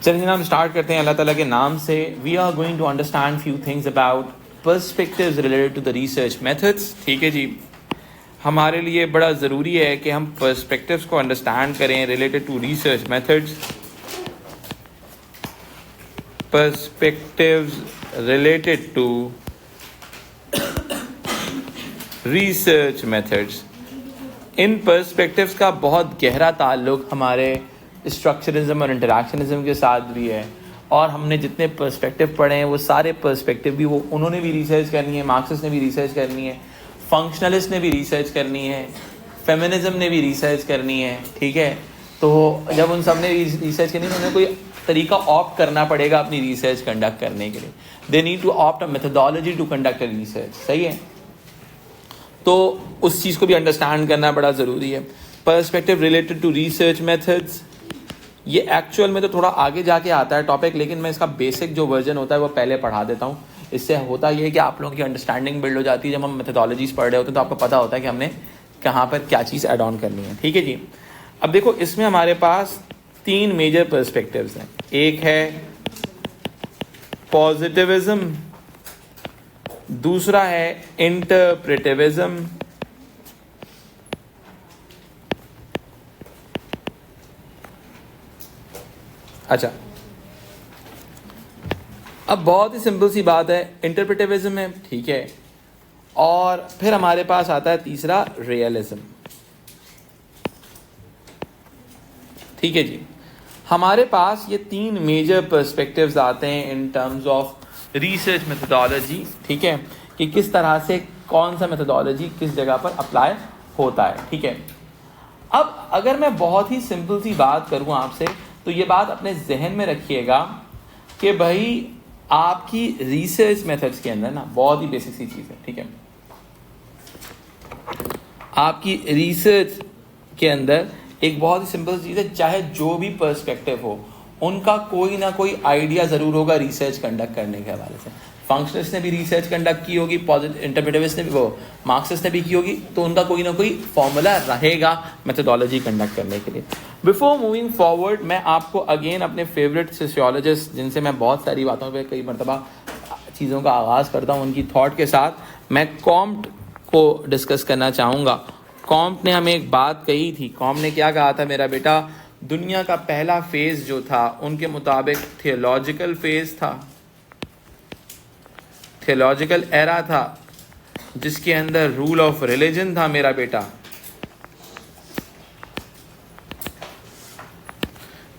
चलिए जनाब स्टार्ट करते हैं अल्लाह ताला के नाम से। We are going to understand few things about perspectives related to the research methods. ठीक है जी, हमारे लिए बड़ा ज़रूरी है कि हम पर्सपेक्टिव्स को अंडरस्टैंड करें related to research methods. Perspectives related to research methods, इन पर्सपेक्टिव्स का बहुत गहरा ताल्लुक हमारे स्ट्रक्चरिज्म और इंटरैक्शनिज्म के साथ भी है। और हमने जितने पर्सपेक्टिव पढ़े हैं वो सारे पर्सपेक्टिव भी उन्होंने भी रिसर्च करनी है, मार्क्सिस्ट ने भी रिसर्च करनी है, फंक्शनलिस्ट ने भी रिसर्च करनी है, फेमिनिज्म ने भी रिसर्च करनी है। ठीक है, तो जब उन सब ने रिसर्च करनी है तो उन्हें कोई तरीका ऑप्ट करना पड़ेगा अपनी रिसर्च कंडक्ट करने के लिए। They need to opt a methodology to conduct a research. सही है, तो उस चीज़ को भी अंडरस्टैंड करना बड़ा ज़रूरी है। Perspective related to research methods, ये एक्चुअल में तो थोड़ा आगे जाके आता है टॉपिक, लेकिन मैं इसका बेसिक जो वर्जन होता है वो पहले पढ़ा देता हूँ। इससे होता ये है कि आप लोगों की अंडरस्टैंडिंग बिल्ड हो जाती है। जब हम मेथोडोलॉजीज पढ़ रहे होते हैं तो आपको पता होता है कि हमने कहाँ पर क्या चीज़ ऐड ऑन करनी है। ठीक है जी, अब देखो इसमें हमारे पास तीन मेजर पर्सपेक्टिव्स हैं। एक है पॉजिटिविज्म, दूसरा है इंटरप्रेटिविज्म, अच्छा अब बहुत ही सिंपल सी बात है, इंटरप्रेटिविज्म है। ठीक है, और फिर हमारे पास आता है तीसरा रियलिज्म। ठीक है जी, हमारे पास ये तीन मेजर पर्सपेक्टिव्स आते हैं in terms of research methodology. ठीक है, कि किस तरह से कौन सा मेथोडोलॉजी किस जगह पर अप्लाई होता है। ठीक है, अब अगर मैं बहुत ही सिंपल सी बात करूं आपसे, तो ये बात अपने जहन में रखिएगा कि भाई आपकी रिसर्च मेथड्स के अंदर ना बहुत ही बेसिक सी चीज़ है। ठीक है, आपकी रिसर्च के अंदर एक बहुत ही सिंपल चीज़ है, चाहे जो भी पर्सपेक्टिव हो उनका कोई ना कोई आइडिया ज़रूर होगा रिसर्च कंडक्ट करने के हवाले से। फंक्शनिस्ट ने भी रिसर्च कंडक्ट की होगी, इंटरप्रेटिविस्ट ने भी, वो मार्क्सिस्ट ने भी की होगी, तो उनका कोई ना कोई फॉर्मूला रहेगा मेथोडोलॉजी कंडक्ट करने के लिए। बिफोर मूविंग फॉरवर्ड, मैं आपको अगेन अपने फेवरेट सोशियोलॉजिस्ट, जिनसे मैं बहुत सारी बातों पे कई मरतबा चीज़ों का आगाज़ करता हूँ, उनकी थॉट के साथ मैं कॉम्ट को डिस्कस करना चाहूँगा। कॉम्ट ने हमें एक बात कही थी। कॉम्ट ने क्या कहा था मेरा बेटा, दुनिया का पहला फेज़ जो था उनके मुताबिक थियोलॉजिकल फेज़ था, थियोलॉजिकल एरा था, जिसके अंदर रूल ऑफ रिलीजन था मेरा बेटा।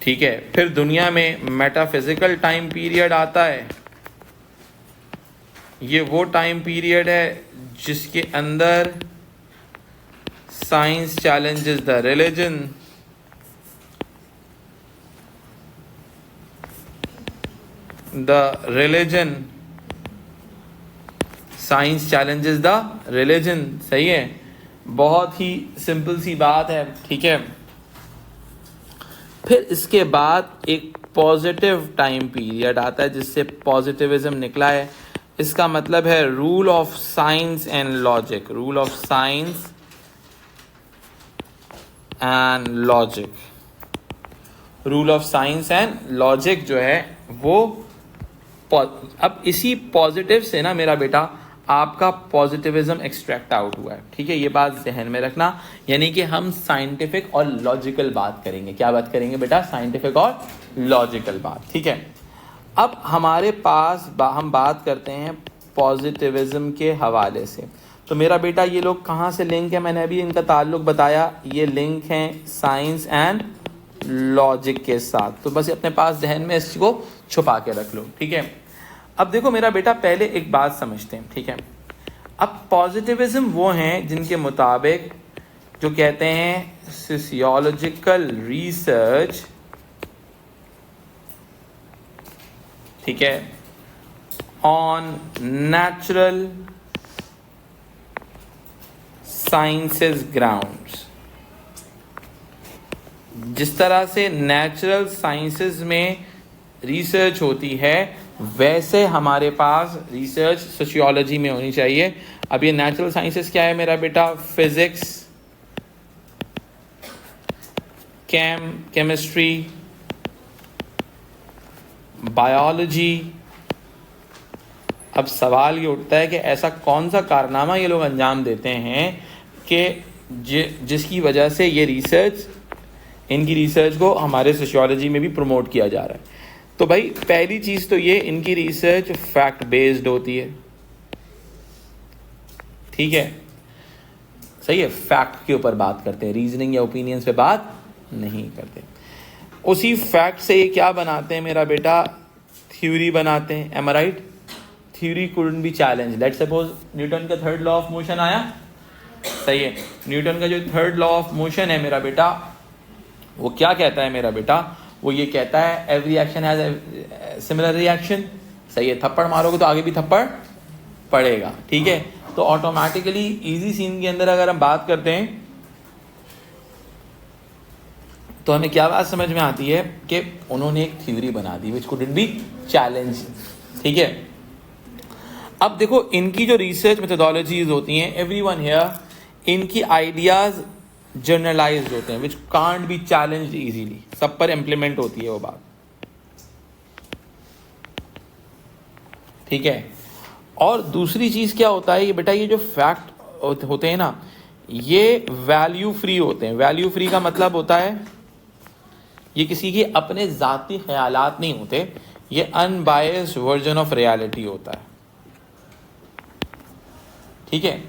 ठीक है, फिर दुनिया में मेटाफिजिकल टाइम पीरियड आता है। ये वो टाइम पीरियड है जिसके अंदर science challenges the religion, science challenges the religion. सही है, बहुत ही सिंपल सी बात है। ठीक है, फिर इसके बाद एक पॉजिटिव टाइम पीरियड आता है जिससे पॉजिटिविज्म निकला है। इसका मतलब है rule of science and logic, rule of science and logic, rule of science and logic जो है वो अब इसी पॉजिटिव से ना मेरा बेटा आपका पॉजिटिविज्म एक्सट्रैक्ट आउट हुआ है। ठीक है, ये बात जहन में रखना, यानी कि हम साइंटिफिक और लॉजिकल बात करेंगे। क्या बात करेंगे बेटा? साइंटिफिक और लॉजिकल बात। ठीक है, अब हमारे पास हम बात करते हैं पॉजिटिविज्म के हवाले से। तो मेरा बेटा ये लोग कहाँ से लिंक है, मैंने अभी इनका ताल्लुक बताया, ये लिंक हैं साइंस एंड लॉजिक के साथ। तो बस अपने पास जहन में इसको छुपा के रख लो। ठीक है, अब देखो मेरा बेटा पहले एक बात समझते हैं। ठीक है, अब पॉजिटिविज्म वो हैं जिनके मुताबिक जो कहते हैं सोशियोलॉजिकल रिसर्च, ठीक है, ऑन नेचुरल साइंसेस ग्राउंड्स। जिस तरह से नेचुरल साइंसेस में रिसर्च होती है वैसे हमारे पास रिसर्च सोशियोलॉजी में होनी चाहिए। अब ये नेचुरल साइंसेस क्या है मेरा बेटा? Physics, chemistry, biology. अब सवाल ये उठता है कि ऐसा कौन सा कारनामा ये लोग अंजाम देते हैं कि जिसकी वजह से ये रिसर्च, इनकी रिसर्च को हमारे सोशियोलॉजी में भी प्रमोट किया जा रहा है। तो भाई पहली चीज़ तो ये, इनकी रिसर्च फैक्ट बेस्ड होती है, ठीक है, सही है, फैक्ट के ऊपर बात करते हैं, रीजनिंग या ओपिनियंस पे बात नहीं करते। उसी फैक्ट से ये क्या बनाते हैं मेरा बेटा, थ्योरी बनाते हैं। Am I right? Theory couldn't be challenge. Let's suppose Newton का थर्ड लॉ ऑफ मोशन आया, सही है, न्यूटन का जो थर्ड लॉ ऑफ मोशन है मेरा बेटा, वो क्या कहता है मेरा बेटा, वो ये कहता है every action has a similar reaction, सही है, थप्पड़ मारोगे तो आगे भी थप्पड़ पड़ेगा, ठीक है। तो ऑटोमेटिकली इजी सीन के अंदर अगर हम बात करते हैं तो हमें क्या बात समझ में आती है कि उन्होंने एक थ्योरी बना दी विच कुडंट बी चैलेंज, ठीक है। अब देखो इनकी जो रिसर्च मेथोडोलॉजीज होती हैं, एवरीवन हियर, इनकी आइडियाज जनरलाइज्ड होते हैं which can't be challenged easily, सब पर इम्प्लीमेंट होती है वो बात, ठीक है। और दूसरी चीज क्या होता है, ये बेटा ये जो फैक्ट होते हैं ना, ये वैल्यू फ्री होते हैं। वैल्यू फ्री का मतलब होता है ये किसी के अपने जाती ख्यालात नहीं होते, ये अनबायस्ड वर्जन ऑफ रियलिटी होता है, ठीक है।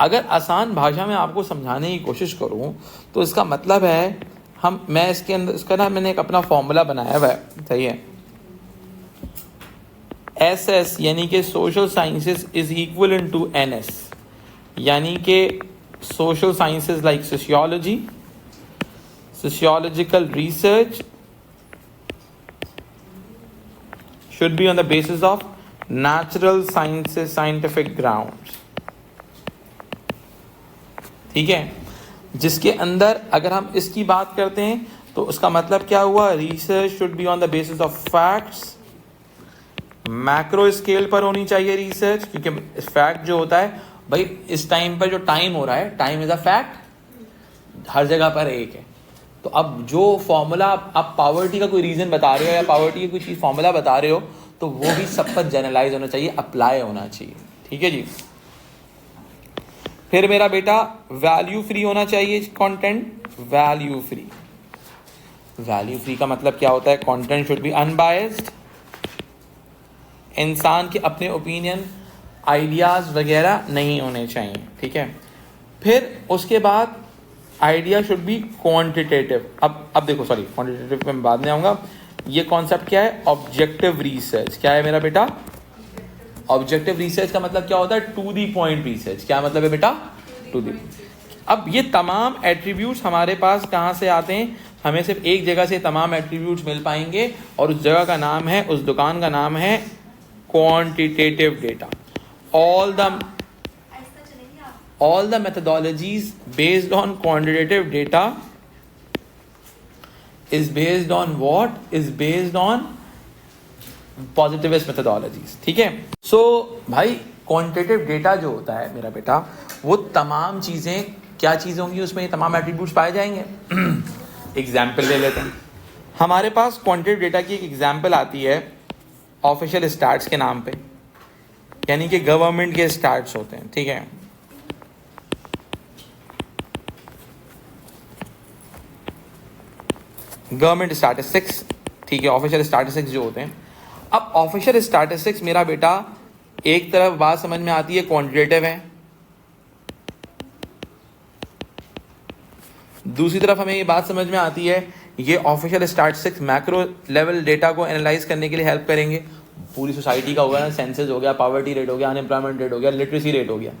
अगर आसान भाषा में आपको समझाने की कोशिश करूं तो इसका मतलब है, मैं इसके अंदर इसका ना मैंने एक अपना फॉर्मूला बनाया हुआ है, सही है। SS यानी कि social sciences is equal to NS, यानी कि social sciences like sociology, sociological research should be on the basis of natural sciences, scientific grounds, ठीक है। जिसके अंदर अगर हम इसकी बात करते हैं तो उसका मतलब क्या हुआ, research should be on the basis of facts, macro scale पर होनी चाहिए रिसर्च, क्योंकि फैक्ट जो होता है भाई, इस टाइम पर जो टाइम हो रहा है, टाइम इज अ फैक्ट, हर जगह पर एक है। तो अब जो फॉर्मूला आप पावर्टी का कोई रीजन बता रहे हो या पावर्टी की कोई चीज फॉर्मूला बता रहे हो, तो वो भी सब पर जनरलाइज होना चाहिए, अप्लाई होना चाहिए, ठीक है जी। फिर मेरा बेटा वैल्यू फ्री होना चाहिए content, value free. Value free का मतलब क्या होता है, कंटेंट शुड बी अनबायस्ड, इंसान के अपने ओपिनियन, आइडियाज वगैरह नहीं होने चाहिए, ठीक है। फिर उसके बाद आइडिया शुड बी क्वांटिटेटिव। अब देखो, सॉरी क्वांटिटेटिव में बाद में आऊंगा। ये कॉन्सेप्ट क्या है, ऑब्जेक्टिव रिसर्च। क्या है मेरा बेटा, ऑब्जेक्टिव रिसर्च का मतलब क्या होता है, टू दी पॉइंट रिसर्च। क्या मतलब है बेटा, टू दी। अब ये तमाम एट्रीब्यूट्स हमारे पास कहाँ से आते हैं, हमें सिर्फ एक जगह से तमाम एट्रीब्यूट्स मिल पाएंगे, और उस जगह का नाम है, उस दुकान का नाम है quantitative data. all the methodologies based on quantitative data is based on what, is based on positivist methodologies, ठीक है। So भाई quantitative data जो होता है मेरा बेटा, वो तमाम चीजें, क्या चीजें होंगी उसमें, तमाम एट्रीब्यूट्स पाए जाएंगे। एग्जाम्पल ले लेते हैं, हमारे पास क्वांटिटेटिव डेटा की एक एग्जाम्पल आती है ऑफिशियल स्टैट्स के नाम पे, यानी कि गवर्नमेंट के स्टैट्स होते हैं, ठीक है। गवर्नमेंट स्टैटिस्टिक्स, ठीक है, ऑफिशियल स्टैटिस्टिक्स जो होते हैं। अब ऑफिशियल स्टैटिस्टिक्स मेरा बेटा, एक तरफ बात समझ में आती है क्वांटिटेटिव है, दूसरी तरफ हमें ये बात समझ में आती है ये official statistics macro level data को एनालाइज करने के लिए हेल्प करेंगे। पूरी सोसाइटी का होगा ना, सेंसस हो गया, पॉवर्टी रेट हो गया, अनएम्प्लॉयमेंट रेट हो गया, लिटरेसी रेट हो गया,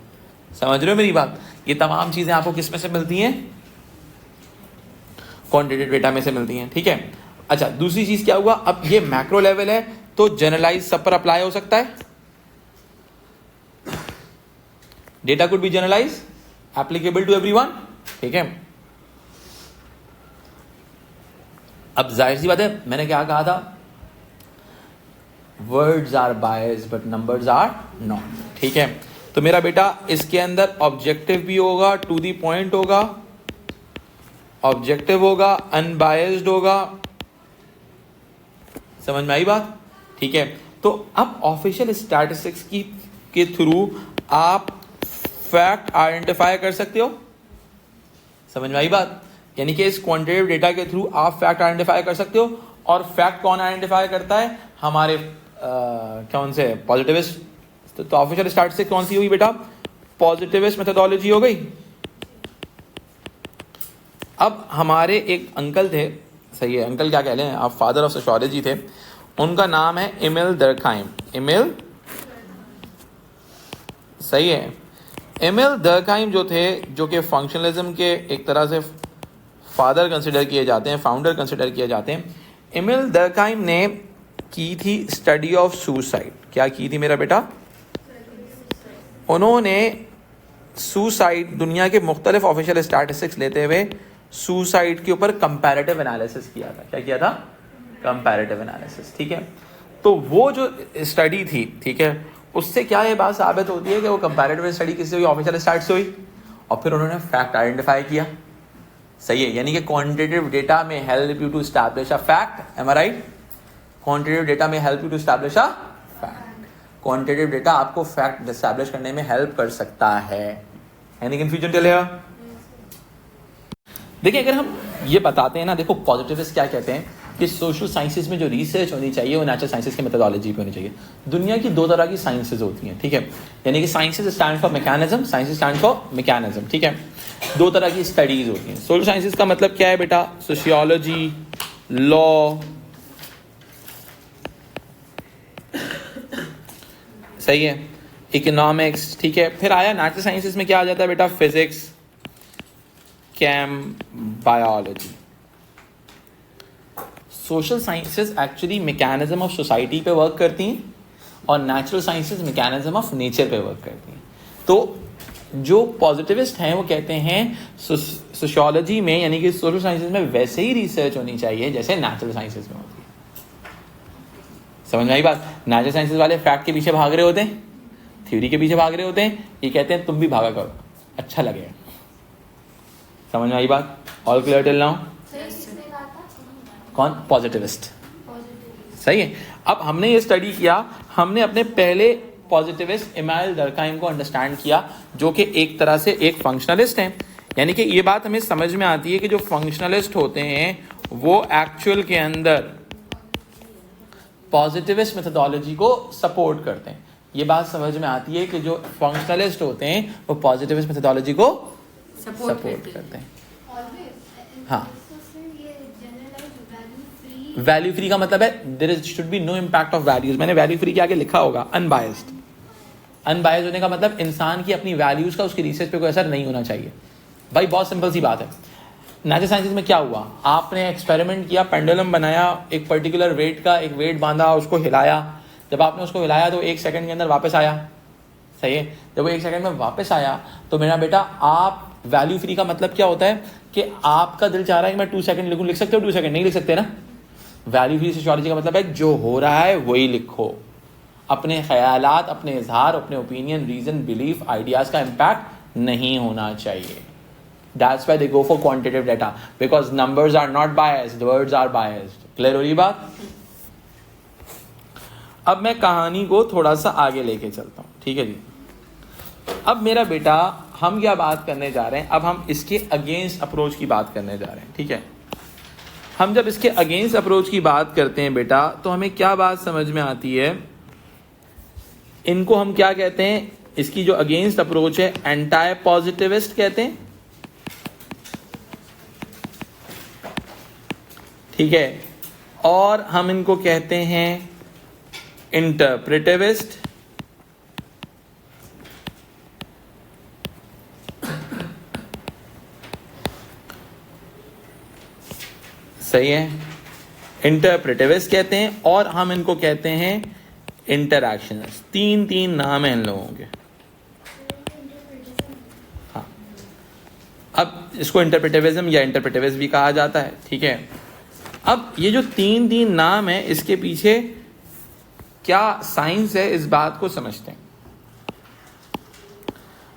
समझ रहे हो मेरी बात। ये तमाम चीजें आपको किस में से मिलती हैं, क्वांटिटेटिव डेटा में से मिलती हैं, ठीक है। अच्छा, दूसरी चीज क्या हुआ, अब ये मैक्रो लेवल है तो जनरलाइज सब पर अप्लाई हो सकता है, data could be generalise, applicable to everyone, ठीक है। अब जाहिर सी बात है, मैंने क्या कहा था, words are biased but numbers are not, ठीक है। तो मेरा बेटा इसके अंदर ऑब्जेक्टिव भी होगा, टू दी पॉइंट होगा, ऑब्जेक्टिव होगा, अनबायस्ड होगा, समझ में आई बात? ठीक है, तो अब ऑफिशियल स्टैटिस्टिक्स के थ्रू आप फैक्ट आइडेंटिफाई कर सकते हो। समझ में आई बात? यानी कि इस क्वांटिटेटिव डेटा के थ्रू आप फैक्ट आइडेंटिफाई कर सकते हो। और फैक्ट कौन आइडेंटिफाई करता है? हमारे कौन से पॉजिटिविस्ट। तो ऑफिशियल स्टैटिस्टिक्स कौन सी हुई बेटा? पॉजिटिविस्ट मेथोडोलॉजी हो गई। अब हमारे एक अंकल थे, सही है, अंकल क्या कह लें, आप फादर ऑफ सोशियोलॉजी थे, उनका नाम है एमिल डर्कहाइम। एमिल, सही है, एमिल डर्कहाइम जो थे, जो कि फंक्शनलिज्म के एक तरह से फादर कंसिडर किए जाते हैं, फाउंडर कंसिडर किए जाते हैं। एमिल डर्कहाइम ने की थी स्टडी ऑफ सुसाइड। क्या की थी मेरा बेटा? उन्होंने सुसाइड, दुनिया के मुख्तलिफ ऑफिशियल स्टैटिस्टिक्स लेते हुए सुसाइड के ऊपर कंपैरेटिव एनालिसिस किया था। क्या किया था? Comparative analysis. ठीक है, तो वो जो स्टडी थी, ठीक है, उससे क्या ये बात साबित होती है कि वो कंपैरेटिव स्टडी किससे हुई? ऑफिशियल स्टैट से हुई। और फिर उन्होंने फैक्ट आइडेंटिफाई किया। सही है, यानी कि क्वांटिटेटिव डेटा में help you to establish a fact. Am I right? Quantitative data में help you to establish a fact. Quantitative data आपको फैक्ट एस्टैब्लिश करने में हेल्प कर सकता है। Any confusion till here? देखिए, अगर हम ये बताते हैं ना, देखो पॉजिटिविस्ट क्या कहते हैं कि सोशल साइंसेज में जो रिसर्च होनी चाहिए वो नेचुरल साइंसेज की मेथोडोलॉजी पे होनी चाहिए। दुनिया की दो तरह की साइंसेज होती हैं, ठीक है, यानी कि sciences stand for mechanism, sciences stand for mechanism. ठीक है, दो तरह की स्टडीज होती हैं। सोशल साइंसेज का मतलब क्या है बेटा? सोशियोलॉजी, लॉ, सही है, इकोनॉमिक्स। ठीक है, फिर आया नेचुरल साइंसेज में क्या आ जाता है बेटा? Physics, came, biology. Social sciences actually mechanism of society पे वर्क करती हैं और natural sciences mechanism of nature पे वर्क करती हैं। तो जो पॉजिटिविस्ट हैं वो कहते हैं सोशियोलॉजी में, यानी कि सोशल साइंसेज में वैसे ही रिसर्च होनी चाहिए जैसे नेचुरल साइंसेज में होती है। समझ में आई बात? नेचुरल साइंसेज वाले फैक्ट के पीछे भाग रहे होते हैं, थ्योरी के पीछे भाग रहे होते हैं, ये कहते हैं तुम भी भागा करो, अच्छा लगेगा। समझ में आई बात? All clear till now? कौन? पॉजिटिविस्ट। सही है। अब हमने ये स्टडी किया, हमने अपने पहले पॉजिटिविस्ट एमिल डर्कहाइम को अंडरस्टैंड किया, जो कि एक तरह से एक फंक्शनलिस्ट हैं। यानी कि ये बात हमें समझ में आती है कि जो फंक्शनलिस्ट होते हैं वो एक्चुअल के अंदर पॉजिटिविस्ट मेथोडोलॉजी को सपोर्ट करते हैं। ये बात समझ में आती है कि जो फंक्शनलिस्ट होते हैं वो पॉजिटिविस्ट मेथोडोलॉजी को सपोर्ट करते हैं। हाँ, वैल्यू फ्री का मतलब है there is should be no impact of values. मैंने वैल्यू फ्री के आगे लिखा होगा अनबायस्ड। अनबायस्ड होने का मतलब इंसान की अपनी वैल्यूज का उसकी रिसर्च पे कोई असर नहीं होना चाहिए। भाई बहुत सिंपल सी बात है। नेचुरल साइंसेज में क्या हुआ? आपने एक्सपेरिमेंट किया, पेंडुलम बनाया, एक पर्टिकुलर वेट का एक वेट बांधा, उसको हिलाया। जब आपने उसको हिलाया तो 1 सेकंड के अंदर वापस आया। सही है, जब वो 1 सेकंड में वापस आया तो मेरा बेटा आप वैल्यू फ्री का मतलब क्या होता है कि आपका दिल चाह रहा है कि मैं 2 सेकंड लिखूं, लिख सकते हो? 2 सेकंड नहीं लिख सकते ना। वैल्यू फ्री सोशियोलॉजी का मतलब है जो हो रहा है वही लिखो। अपने ख्यालात, अपने इजहार, अपने ओपिनियन, रीजन, बिलीफ, आइडियाज का इम्पैक्ट नहीं होना चाहिए। That's why they go for quantitative data because numbers are not biased, words are biased. Clear हो रही बात? अब मैं कहानी को थोड़ा सा आगे लेके चलता हूँ, ठीक है जी। अब मेरा बेटा हम क्या बात करने जा रहे हैं? अब हम इसके अगेंस्ट अप्रोच की बात करने जा रहे हैं, ठीक है। हम जब इसके अगेंस्ट अप्रोच की बात करते हैं बेटा तो हमें क्या बात समझ में आती है? इनको हम क्या कहते हैं? इसकी जो अगेंस्ट अप्रोच है एंटी पॉजिटिविस्ट कहते हैं, ठीक है। और हम इनको कहते हैं इंटरप्रेटिविस्ट, सही है, इंटरप्रेटिविस्ट कहते हैं। और हम इनको कहते हैं इंटरैक्शनिस्ट। 3 नाम है इन लोगों के। हाँ, अब इसको इंटरप्रेटिविज्म या इंटरप्रेटिविस्ट भी कहा जाता है, ठीक है। अब ये जो 3 नाम है, इसके पीछे क्या साइंस है इस बात को समझते हैं।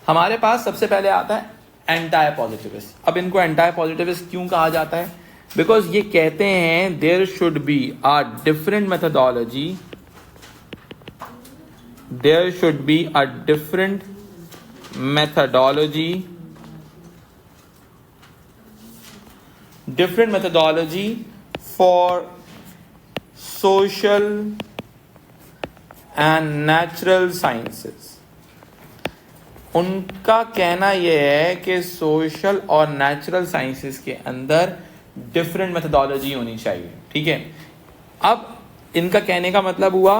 हमारे पास सबसे पहले आता है एंटी पॉजिटिविस्ट। अब इनको एंटी पॉजिटिविस्ट क्यों कहा जाता है? बिकॉज ये कहते हैं there should be a different methodology, there should be a different methodology for social and natural sciences. उनका कहना यह है कि सोशल और नेचुरल साइंसेस के अंदर डिफरेंट मेथोडोलॉजी होनी चाहिए, ठीक है। अब इनका कहने का मतलब हुआ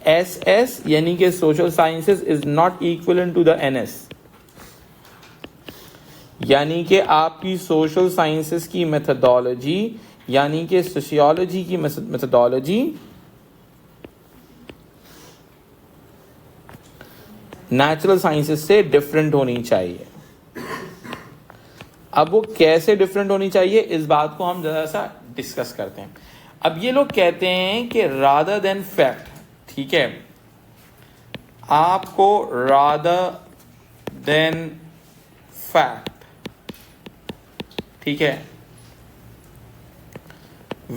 SS यानी कि social sciences is not equal to the NS, यानी कि आपकी सोशल साइंसेस की मेथोडोलॉजी यानी कि सोशियोलॉजी की मेथोडोलॉजी नेचुरल साइंसेस से डिफरेंट होनी चाहिए। अब वो कैसे डिफरेंट होनी चाहिए इस बात को हम जरा सा डिस्कस करते हैं। अब ये लोग कहते हैं कि रादर देन फैक्ट, ठीक है, आपको रादर देन फैक्ट, ठीक है,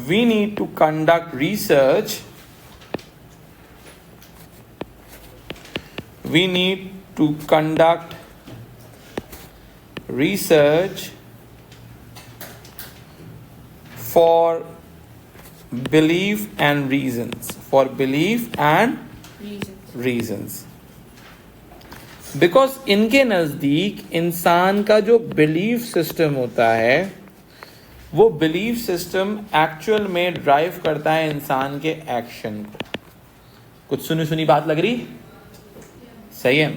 we need to conduct research, we need to conduct research for belief and reasons, for belief and reasons, because इनके नज़दीक इंसान का जो बिलीफ सिस्टम होता है वो बिलीफ सिस्टम एक्चुअल में ड्राइव करता है इंसान के एक्शन को। कुछ सुनी सुनी बात लग रही, सही है।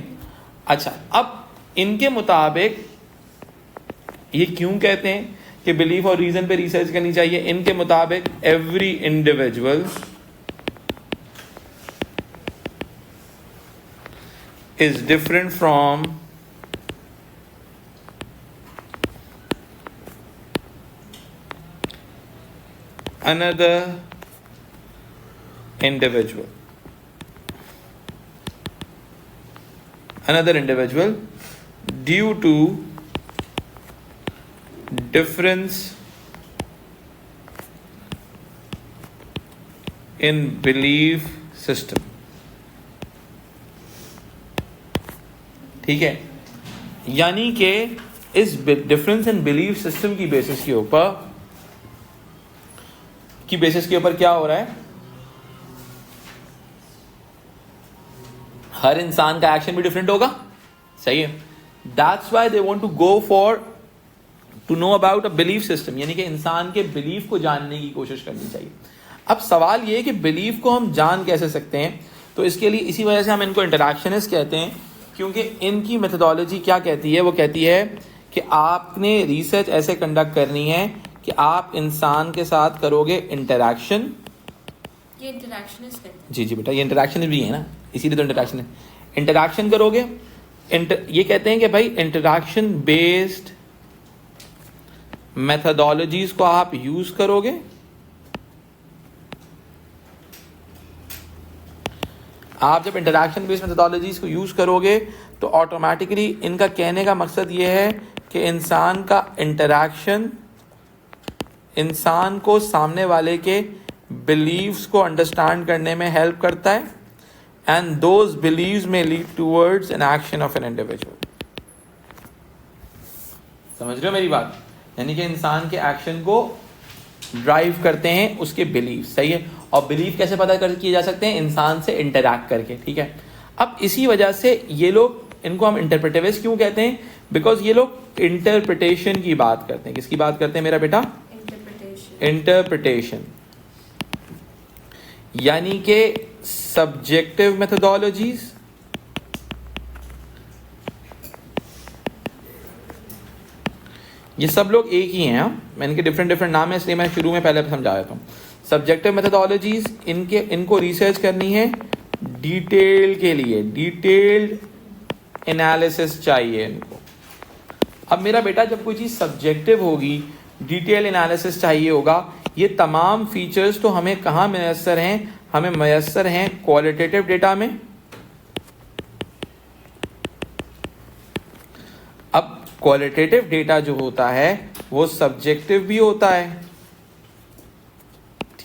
अच्छा, अब इनके मुताबिक ये क्यों कहते हैं कि बिलीफ और रीजन पे रिसर्च करनी चाहिए? इनके मुताबिक every individual is different from another individual, due to difference in belief system, ठीक है। यानी कि इस डिफरेंस इन बिलीफ सिस्टम की बेसिस के ऊपर क्या हो रहा है, हर इंसान का एक्शन भी डिफरेंट होगा, सही है। That's why they want to go for to know about a belief system, यानी कि इंसान के बिलीफ को जानने की कोशिश करनी चाहिए। अब सवाल ये है कि बिलीफ को हम जान कैसे सकते हैं, तो इसके लिए इसी वजह से हम इनको इंटरैक्शनिस्ट कहते हैं, क्योंकि इनकी मेथोडोलॉजी क्या कहती है, वो कहती है कि आपने रिसर्च ऐसे कंडक्ट करनी है कि आप इंसान के साथ करोगे इंटरैक्शन। ये इंटरैक्शनिस्ट कहते हैं। जी बेटा, ये इंटरैक्शन भी है ना, इसीलिए तो इंटरैक्शन है। इंटरैक्शन करोगे, ये कहते हैं कि भाई इंटरैक्शन बेस्ड मेथोडोलॉजीज को आप यूज करोगे, आप जब इंटरैक्शन बेस्ड मेथोडोलॉजीज को यूज करोगे तो ऑटोमेटिकली इनका कहने का मकसद ये है कि इंसान का इंटरैक्शन इंसान को सामने वाले के बिलीव्स को अंडरस्टैंड करने में हेल्प करता है, एंड दोज बिलीव्स में lead towards an action of an individual. समझ रहे हो मेरी बात? यानी कि इंसान के एक्शन को ड्राइव करते हैं उसके बिलीफ, सही है। और बिलीफ कैसे पता किए जा सकते हैं? इंसान से इंटरैक्ट करके, ठीक है। अब इसी वजह से ये लोग, इनको हम इंटरप्रेटिविस्ट क्यों कहते हैं? बिकॉज ये लोग इंटरप्रिटेशन की बात करते हैं। किसकी बात करते हैं मेरा बेटा? इंटरप्रिटेशन, यानी कि सब्जेक्टिव मेथोडोलॉजीज, ये सब लोग एक ही हैं, मैंने इनके डिफरेंट नाम है, इसलिए मैं शुरू में पहले समझा देता हूँ। सब्जेक्टिव मेथोडोलॉजीज, इनको रिसर्च करनी है डिटेल के लिए, डिटेल्ड एनालिसिस चाहिए इनको। अब मेरा बेटा, जब कोई चीज़ सब्जेक्टिव होगी, डिटेल एनालिसिस चाहिए होगा, ये तमाम फीचर्स तो हमें कहाँ मैसर हैं? हमें मैसर हैं क्वालिटेटिव डेटा में। अब क्वालिटेटिव डेटा जो होता है वो सब्जेक्टिव भी होता है,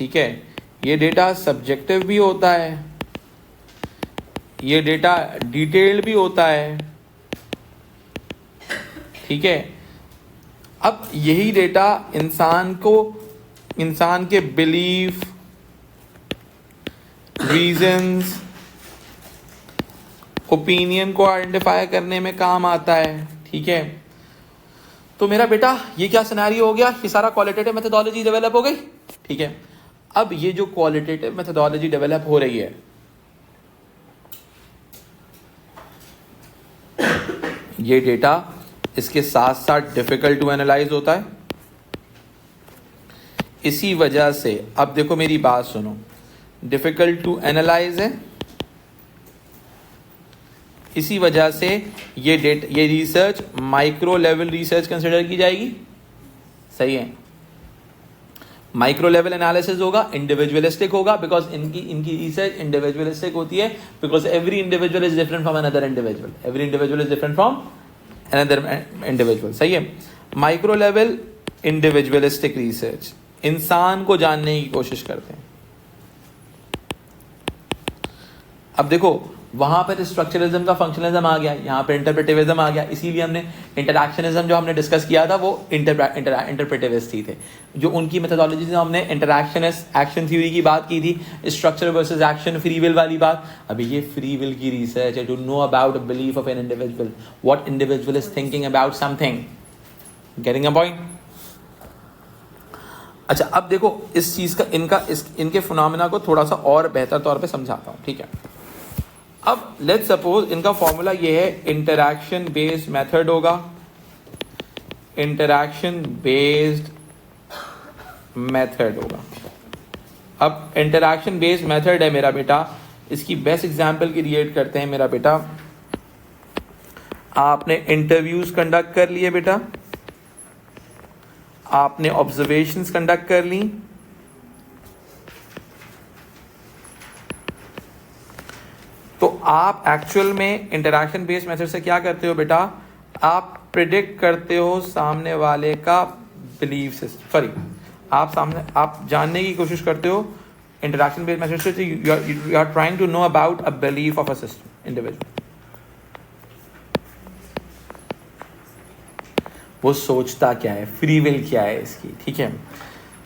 ठीक है, ये डेटा सब्जेक्टिव भी होता है, ये डेटा डिटेल्ड भी होता है, ठीक है। अब यही डेटा इंसान के बिलीफ, रीजंस, ओपिनियन को आइडेंटिफाई करने में काम आता है, ठीक है। तो मेरा बेटा ये क्या सिनेरियो हो गया, ये सारा क्वालिटेटिव मेथोडोलॉजी डेवलप हो गई, ठीक है। अब ये जो क्वालिटेटिव मेथोडोलॉजी डेवलप हो रही है, ये डेटा इसके साथ साथ डिफिकल्ट टू एनालाइज होता है। इसी वजह से अब देखो मेरी बात सुनो, डिफिकल्ट टू एनालाइज है, इसी वजह से ये research micro level research consider की जाएगी, सही है। माइक्रो लेवल एनालिसिस होगा, इंडिविजुअलिस्टिक होगा, बिकॉज इनकी रिसर्च इंडिविजुअलिस्टिक होती है, because every individual is different from another individual, every individual is different from another individual, सही है। माइक्रो लेवल इंडिविजुअलिस्टिक रिसर्च, इंसान को जानने की कोशिश करते हैं। अब देखो वहां पर स्ट्रक्चरलिज्म का फंक्शनलिज्म आ गया, यहाँ पर इंटरप्रेटिविज्म आ गया, इसीलिए हमने इंटरैक्शनिज्म जो हमने डिस्कस किया था वो इंटरप्रेटिविस्ट ही थे। जो उनकी मेथोडोलॉजी से हमने इंटरैक्शनिस्ट एक्शन थ्योरी की बात की थी, structure versus action, free will वाली बात। अभी ये फ्री विल की रिसर्च है, to know about a belief of an individual, what individual is thinking about something, getting a point. अच्छा अब देखो इस चीज का इनके फिनोमेना को थोड़ा सा और बेहतर तौर पे समझाता हूँ, ठीक है। अब लेट्स सपोज इनका फॉर्मूला ये है, इंटरैक्शन बेस्ड मेथड होगा, इंटरैक्शन बेस्ड मेथड होगा। अब इंटरैक्शन बेस्ड मेथड है मेरा बेटा, इसकी बेस्ट एग्जांपल क्रिएट करते हैं मेरा बेटा। आपने इंटरव्यूज कंडक्ट कर लिए बेटा, आपने ऑब्जर्वेशंस कंडक्ट कर ली, तो आप एक्चुअल में इंटरैक्शन बेस्ड मेथड से क्या करते हो बेटा, आप प्रिडिक्ट करते हो सामने वाले का बिलीफ सिस्टम, सॉरी आप जानने की कोशिश करते हो इंटरैक्शन बेस्ड मेथड से, you are trying to know about a belief of a system individual. वो सोचता क्या है, फ्री विल क्या है इसकी, ठीक है।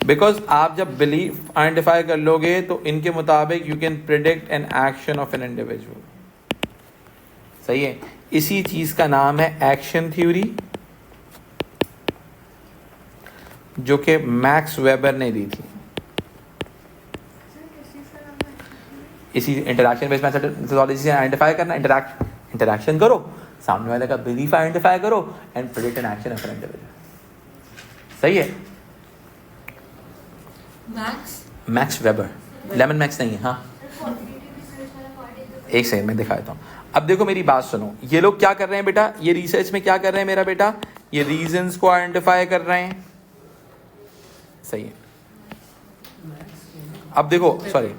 बिकॉज आप जब बिलीफ आइडेंटिफाई कर लोगे तो इनके मुताबिक you can predict an action of an individual, सही है। इसी चीज का नाम है एक्शन थ्योरी, जो कि मैक्स वेबर ने दी थी। इसी इंटरैक्शन बेस्ड मेथोडोलॉजी से आइडेंटिफाई करना, इंटरैक्शन करो, सामने वाले का बिलीफ आइडेंटिफाई करो and predict an action of an individual, सही है। मैक्स वेबर, लेमन मैक्स नहीं है, हाँ एक सेकंड में दिखा देता हूँ। अब देखो मेरी बात सुनो, ये लोग क्या कर रहे हैं बेटा, ये रिसर्च में क्या कर रहे हैं मेरा बेटा, ये रीजंस को आइडेंटिफाई कर रहे हैं, सही है। अब देखो सॉरी,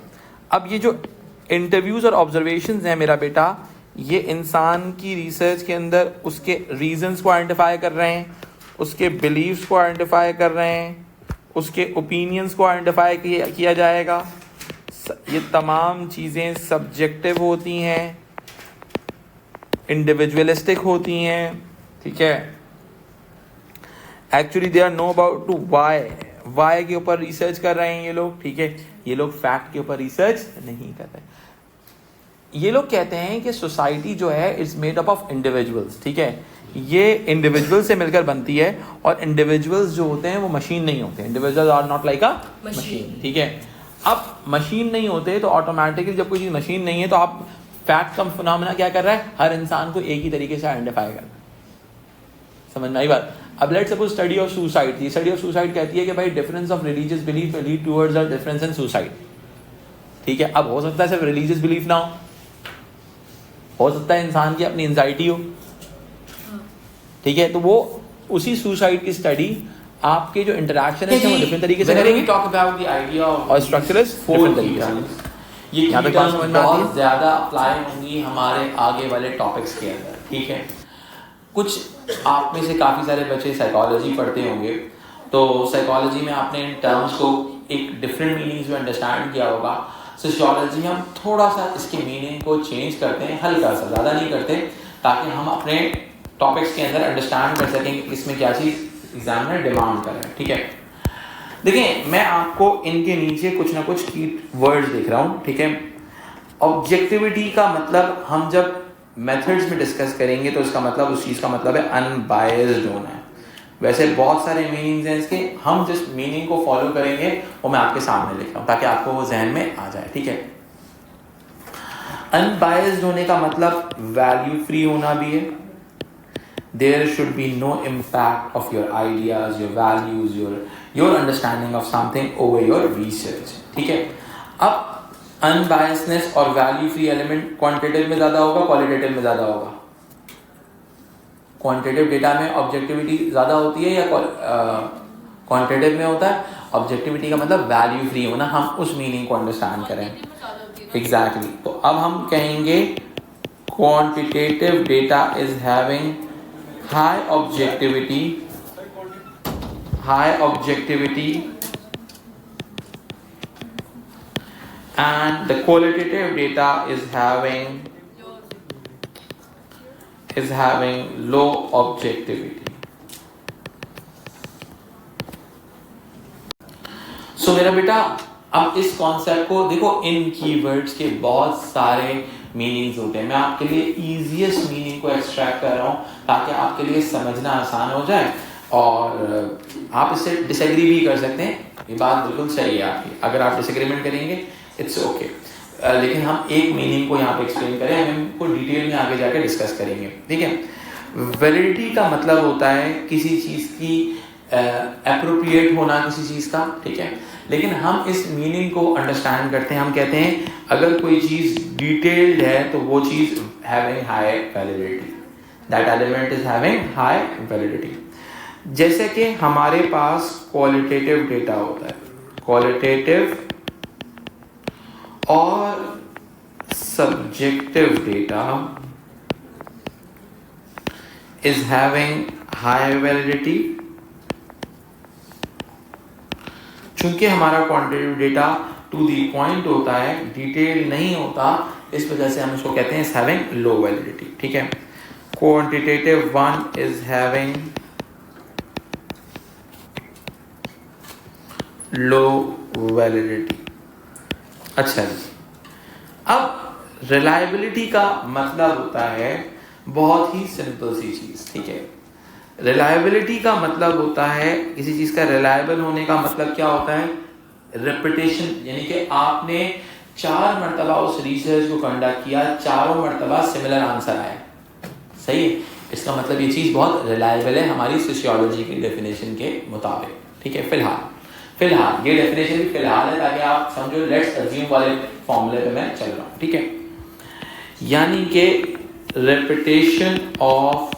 अब ये जो इंटरव्यूज और ऑब्जर्वेशंस हैं मेरा बेटा, ये इंसान की रिसर्च के अंदर उसके रीजंस को आइडेंटिफाई कर रहे हैं, उसके बिलीव्स को आइडेंटिफाई कर रहे हैं, उसके ओपिनियंस को आइडेंटिफाई किया जाएगा। ये तमाम चीज़ें सब्जेक्टिव होती हैं, इंडिविजुअलिस्टिक होती हैं, ठीक है। Actually they are know about to why के ऊपर रिसर्च कर रहे हैं ये लोग, ठीक है। ये लोग फैक्ट के ऊपर रिसर्च नहीं कर रहे। ये लोग कहते हैं कि सोसाइटी जो है it's made up of individuals, ठीक है। ये इंडिविजुअल से मिलकर बनती है, और इंडिविजुअल्स जो होते हैं वो मशीन नहीं होते, individuals are not like a machine, ठीक है। अब मशीन नहीं होते तो ऑटोमेटिकली जब कोई चीज मशीन नहीं है तो आप फैक्ट का फिनोमेना क्या कर रहा है, हर इंसान को एक ही तरीके से आइडेंटिफाई कर रहा है, समझ में आई बात। अब let's suppose study of suicide, ये स्टडी ऑफ सुसाइड कहती है कि भाई difference of religious belief lead towards a difference in suicide, ठीक है। अब हो सकता है सिर्फ रिलीजियस बिलीफ ना हो सकता है इंसान की अपनी एंजाइटी हो, ठीक है। तो वो उसी सुसाइड की स्टडी आपके जो इंटरैक्शन है वो डिफरेंट तरीके से करेंगे, टॉक अबाउट द आइडिया और स्ट्रक्चरलिस्ट डिफरेंट तरीके से। ये यहाँ तक बात समझ में आती है? बहुत ज्यादा अप्लाई होंगी हमारे आगे वाले टॉपिक्स के अंदर, ठीक है। कुछ आप में से काफी सारे बच्चे साइकोलॉजी पढ़ते होंगे, तो साइकोलॉजी में आपने इन टर्म्स को एक डिफरेंट मीनिंग्स में अंडरस्टैंड किया होगा। सोशियोलॉजी हम थोड़ा सा इसके मीनिंग को चेंज करते हैं, हल्का सा, ज़्यादा नहीं करते, ताकि हम अपने टॉपिक्स के अंदर अंडरस्टैंड कर सकें कि इसमें क्या चीज़ एग्जामिनर डिमांड कर रहे हैं। ठीक है, देखिए मैं आपको इनके नीचे कुछ ना कुछ की वर्ड्स लिख रहा हूँ। ठीक है, ऑब्जेक्टिविटी का मतलब हम जब मेथड्स में डिस्कस करेंगे तो इसका मतलब, उस चीज़ का मतलब है अनबायस्ड होना है। वैसे बहुत सारे मीनिंग्स हैं इसके, हम जिस मीनिंग को फॉलो करेंगे वो मैं आपके सामने लिख रहा हूँ ताकि आपको वो जहन में आ जाए। ठीक है, अनबायस्ड होने का मतलब वैल्यू फ्री होना भी है। There should be no impact of your ideas, your values, your understanding of something over your research. ठीक है, अब अनबायसनेस और वैल्यू फ्री एलिमेंट क्वांटिटेटिव में ज्यादा होगा, क्वालिटेटिव में ज्यादा होगा? क्वांटिटेटिव डेटा में ऑब्जेक्टिविटी ज्यादा होती है या क्वांटिटेटिव में होता है? ऑब्जेक्टिविटी का मतलब वैल्यू फ्री होना, हम उस मीनिंग को अंडरस्टैंड करें। एग्जैक्टली, तो अब हम कहेंगे quantitative data is having high objectivity and the qualitative data is having low objectivity. So मेरा बेटा अब इस कॉन्सेप्ट को देखो, इन कीवर्ड्स के बहुत सारे मीनिंग्स होते हैं। मैं आपके लिए इजीएस्ट मीनिंग को एक्सट्रैक्ट कर रहा हूँ ताकि आपके लिए समझना आसान हो जाए, और आप इससे डिसएग्री भी कर सकते हैं, ये बात बिल्कुल सही है आपकी। अगर आप डिसएग्रीमेंट करेंगे इट्स ओके, लेकिन हम एक मीनिंग को यहाँ पे एक्सप्लेन करें, हम इनको डिटेल में आगे जाके डिस्कस करेंगे। ठीक है, वैलिडिटी का मतलब होता है किसी चीज़ की एप्रोप्रिएट होना किसी चीज़ का। ठीक है, लेकिन हम इस मीनिंग को अंडरस्टैंड करते हैं, हम कहते हैं अगर कोई चीज़ डिटेल्ड है तो वो चीज़ having high validity, that element is having high validity. जैसे कि हमारे पास क्वालिटेटिव डेटा होता है, क्वालिटेटिव और subjective data is having high validity. चूंकि हमारा quantitative data to the point होता है, डिटेल नहीं होता, इस वजह से हम इसको कहते हैं इज हैविंग लो वैलिडिटी। ठीक है, quantitative one is having low validity. अच्छा जी, अब रिलायबिलिटी का मतलब होता है बहुत ही सिंपल सी चीज। ठीक है, रिलायबिलिटी का मतलब होता है किसी चीज का रिलायबल होने का मतलब क्या होता है? रेपिटेशन, यानी कि आपने 4 मरतबा उस रिसर्च को कंडक्ट किया, चारों मरतबा सिमिलर आंसर आया। सही है, इसका मतलब ये चीज बहुत रिलायबल है हमारी सोशियोलॉजी की डेफिनेशन के मुताबिक। ठीक है, फिलहाल ये डेफिनेशन भी फिलहाल है ताकि आप समझो, लेट्स अज्यूम वाले फॉर्मूले पे मैं चल रहा हूँ। ठीक है, यानी कि रेपिटेशन ऑफ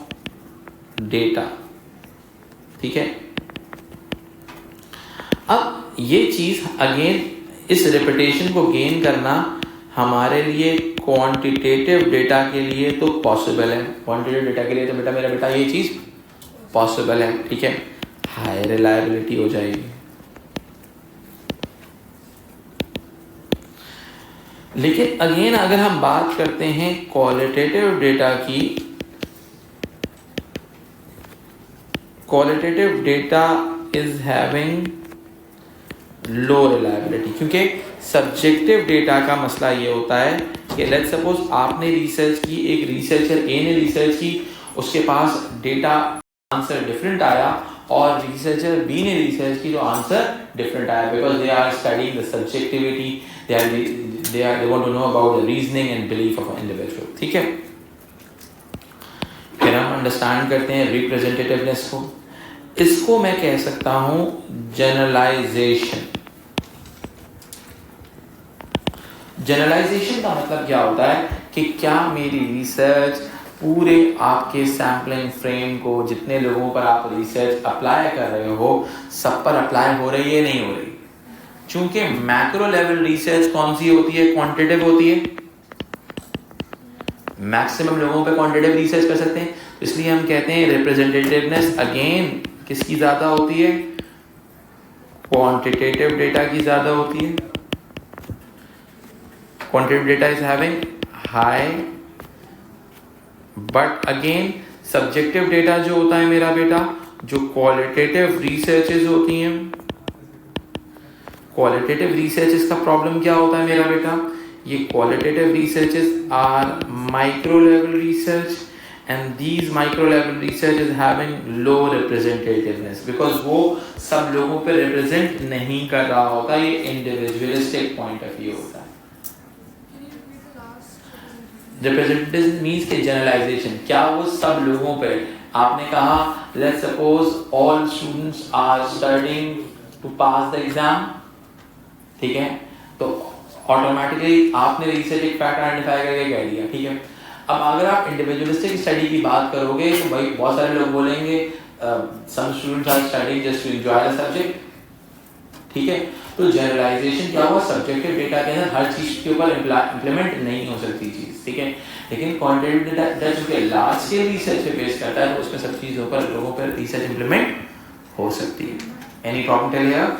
डेटा। ठीक है, अब ये चीज अगेन, इस रेपिटेशन को गेन करना हमारे लिए क्वांटिटेटिव डेटा के लिए तो पॉसिबल है, क्वांटिटेटिव डेटा के लिए तो मेरा बेटा ये चीज पॉसिबल है। ठीक है, हाई रिलायबिलिटी हो जाएगी। लेकिन अगेन अगर हम बात करते हैं क्वालिटेटिव डेटा की, qualitative data is having low reliability, क्योंकि सब्जेक्टिव डेटा का मसला ये होता है कि लेट्स सपोज आपने रिसर्च की, एक रिसर्चर ए ने रिसर्च की, उसके पास डेटा आंसर डिफरेंट आया, और रिसर्चर बी ने रिसर्च की तो आंसर डिफरेंट आया, because they are studying the subjectivity, they want to know about the reasoning and belief of an individual. ठीक है, फिर हम अंडरस्टैंड करते हैं रिप्रेजेंटेटिवनेस को। इसको मैं कह सकता हूं जनरलाइजेशन। जनरलाइजेशन का मतलब क्या होता है कि क्या मेरी रिसर्च पूरे आपके सैम्पलिंग फ्रेम को, जितने लोगों पर आप रिसर्च अप्लाई कर रहे हो, सब पर अप्लाई हो रही है, नहीं हो रही? चूंकि मैक्रो लेवल रिसर्च कौन सी होती है? क्वांटिटेटिव होती है। मैक्सिमम लोगों पे क्वांटिटेटिव रिसर्च कर सकते हैं, इसलिए हम कहते हैं रिप्रेजेंटेटिवनेस अगेन किसकी ज्यादा होती है? क्वांटिटेटिव डेटा की ज़्यादा होती है. Quantitative data is having high, but again subjective data जो होता है मेरा बेटा, जो क्वालिटेटिव रिसर्चेज होती हैं, क्वालिटेटिव रिसर्चेज का प्रॉब्लम क्या होता है मेरा बेटा, ये qualitative researches are micro level research and these micro level research is having low representativeness, because वो सब लोगों पे रिप्रेजेंट नहीं कर रहा होता, ये इंडिविजुअलिस्टिक पॉइंट ऑफ व्यू होता है. रिप्रेजेंटेटिव मीन्स के जनरलाइजेशन, क्या वो सब लोगों पे, आपने कहा let's suppose all students are studying to pass the exam, ठीक है, तो ऑटोमेटिकली आपने रिसर्च एक फैक्ट आइडेंटिफाई करके कह दिया, ठीक है. अब अगर आप इंडिविजुअलिस्टिक स्टडी की बात करोगे तो भाई बहुत सारे लोग बोलेंगे some students are studying just to enjoy the subject, ठीक है. तो जनरलाइजेशन क्या हुआ, सब्जेक्टिव डेटा के अंदर हर चीज के ऊपर इंप्लीमेंट नहीं हो सकती चीज, ठीक है. लेकिन क्वांटिटेटिव डेटा जो कि लार्ज स्केल रिसर्च पे बेस करता है, तो उसमें सब चीजों पर लोगों पर रिसर्च इंप्लीमेंट हो सकती है. Any problem till here?